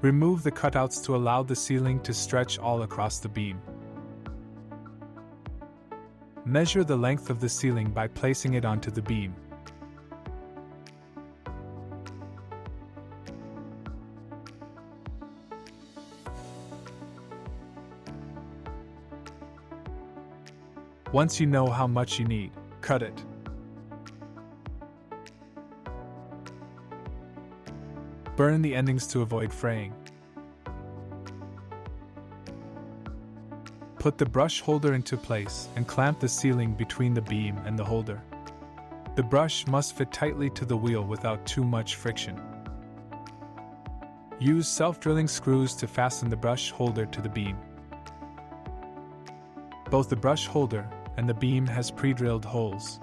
Remove the cutouts to allow the ceiling to stretch all across the beam. Measure the length of the ceiling by placing it onto the beam. Once you know how much you need, cut it. Burn the endings to avoid fraying. Put the brush holder into place and clamp the ceiling between the beam and the holder. The brush must fit tightly to the wheel without too much friction. Use self-drilling screws to fasten the brush holder to the beam. Both the brush holder and the beam has pre-drilled holes.